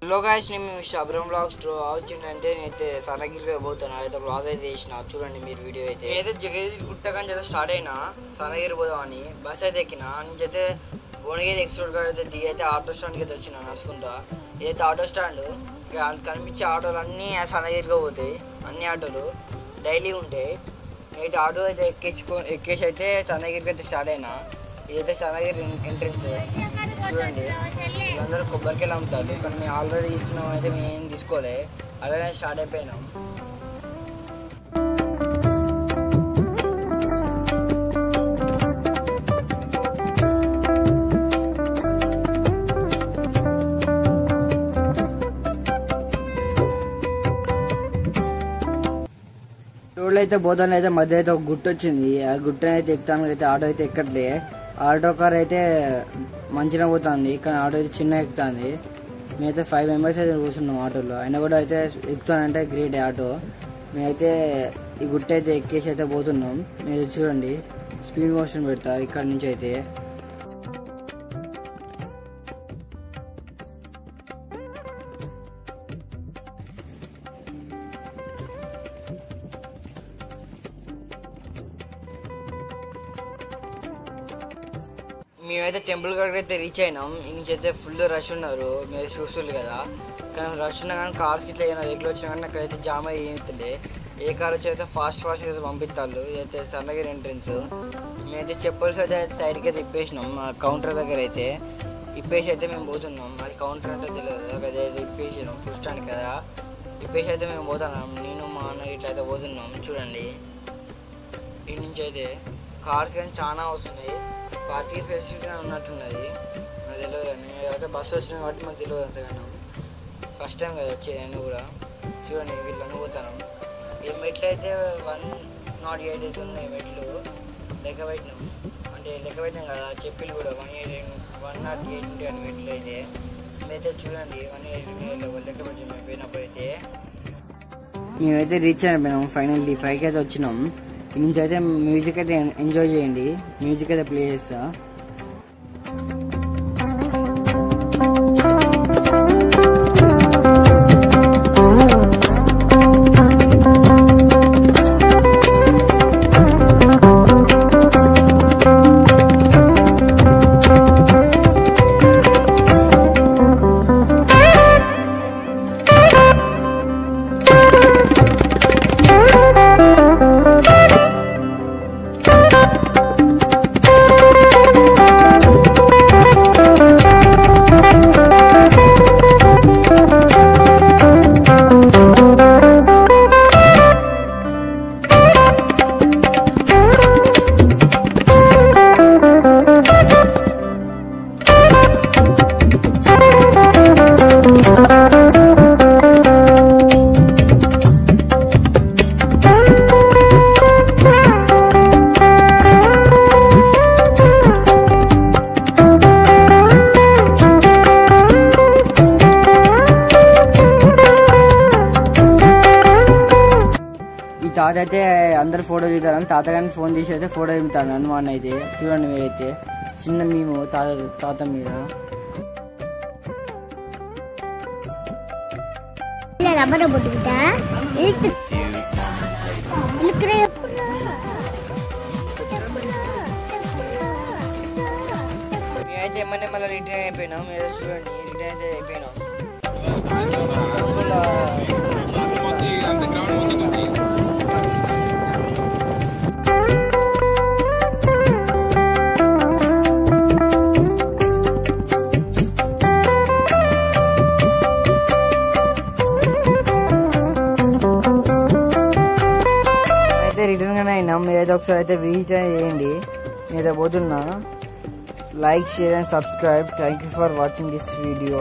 Hello guys, నేను శబరం blogs వచ్చిందంటే నేనైతే సనగిరి పోతాను. అయితే బ్లాగ్ అయితే వేసిన చూడండి మీరు వీడియో అయితే. నేనైతే జగదీష్ గుట్టకని అయితే స్టార్ట్ అయినా సనగిరి పోదామని బస్ అయితే ఎక్కిన నుంచి అయితే భువనగిరి ఎక్స్ప్రెస్ కాడ అయితే దిగి అయితే ఆటో స్టాండ్కి అయితే వచ్చిన నడుచుకుంటా. ఇదైతే ఆటో స్టాండ్, కనిపించే ఆటోలు అన్నీ సనగిరిగా పోతాయి. అన్ని ఆటోలు డైలీ ఉంటాయి. నేనైతే ఆటో అయితే ఎక్కేసి అయితే సనగిరికి అయితే స్టార్ట్ అయినా. ఇదైతే సనగిరి ఎంట్రెన్స్ చూడండి. వీళ్ళందరూ కొబ్బరికాయలు అమ్ముతారు, కానీ మేము ఆల్రెడీ తీసుకున్నాం. అయితే మేము ఏం తీసుకోలే, అలాగే స్టార్ట్ అయిపోయినాం. రోడ్లు అయితే పోతాను అయితే మధ్య అయితే ఒక గుట్ట వచ్చింది. ఆ గుట్టని అయితే ఎక్కుతాను. అయితే ఆటో అయితే ఎక్కట్లే. ఆటో కార్ అయితే మంచిగా పోతుంది, కానీ ఆటో అయితే చిన్న ఎక్కుతుంది. మేమైతే 5 మెంబర్స్ అయితే కూర్చున్నాం ఆటోలో. అయినా కూడా అయితే ఎక్కుతానంటే గ్రేట్ ఆటో. మేమైతే ఈ గుట్ట అయితే ఎక్కేసి అయితే పోతున్నాం. మీరు చూడండి, స్పీడ్ మోషన్ పెడతా ఇక్కడ నుంచి అయితే. మేమైతే టెంపుల్ కాడికి అయితే రీచ్ అయినాం. ఇంక అయితే ఫుల్ రష్ ఉన్నారు, మీరు చూస్తుంది కదా. కానీ రష్ ఉన్నా కానీ కార్స్కి ఇట్లా ఏమైనా వెహికల్ వచ్చినా కానీ అక్కడైతే జామ్ అయ్యేలే. ఏ కార్ వచ్చి అయితే ఫాస్ట్గా అయితే పంపిస్తారు. ఇదైతే సన్నగిరి ఎంట్రెన్స్. మేమైతే చెప్పల్స్ అయితే సైడ్కి అయితే ఇప్పేసినాం. కౌంటర్ దగ్గర అయితే ఇప్పేసి అయితే మేము పోతున్నాం. అది కౌంటర్ అంటే తెలియదు, అదే ఇప్పేసినాం. ఫుడ్ స్టాండ్ కదా, ఇప్పేసి అయితే మేము పోతున్నాం. నేను మా అన్న ఇట్లా అయితే పోతున్నాం. చూడండి, ఈ నుంచి అయితే కార్స్ కానీ చాలా వస్తున్నాయి. పార్కింగ్ ఫెసిలిటీ ఉన్నట్టున్నది, నాకు తెలియదు. కానీ అయితే బస్సు వచ్చినాయి కాబట్టి మాకు తెలియదు అంతగానో. ఫస్ట్ టైం కదా వచ్చేది అన్నీ కూడా. చూడండి, వీళ్ళని పోతాను. ఈ మెట్లు అయితే 108 అయితే ఉన్నాయి మెట్లు. లెక్క పెట్టినాం, అంటే లెక్క పెట్టినాం కదా చెప్పిలు కూడా 108 ఉంటాయి అని మెట్లు అయితే. మేమైతే చూడండి 108 లెక్క పెట్టినాం మేము పోయినప్పుడు అయితే. మేమైతే రీచ్ అయిపోయినాం ఫైనల్లీ, పైకి అయితే వచ్చినాం. నుంచి అయితే మ్యూజిక్ అయితే ఎంజాయ్ చేయండి. మ్యూజిక్ అయితే ప్లే చేస్తా. తాత అయితే అందరు ఫోటో దిగుతారని తాతగారిని ఫోన్ తీసి అయితే ఫోటో దిగుతాను హనుమాన్ అయితే. చూడండి మీరైతే చిన్న మేము తాత మీద. మేమైతే ఏమన్నా మళ్ళీ రిటర్న్ అయిపోయినాం. మీరు చూడండి, రిటర్న్ అయితే అయిపోయినాం. రిటర్న్ గానే అయినాం. మీరైతే ఒకసారి అయితే విజిట్ చేయండి. నేనైతే పోతున్నా. Like, share and subscribe. Thank you for watching this video.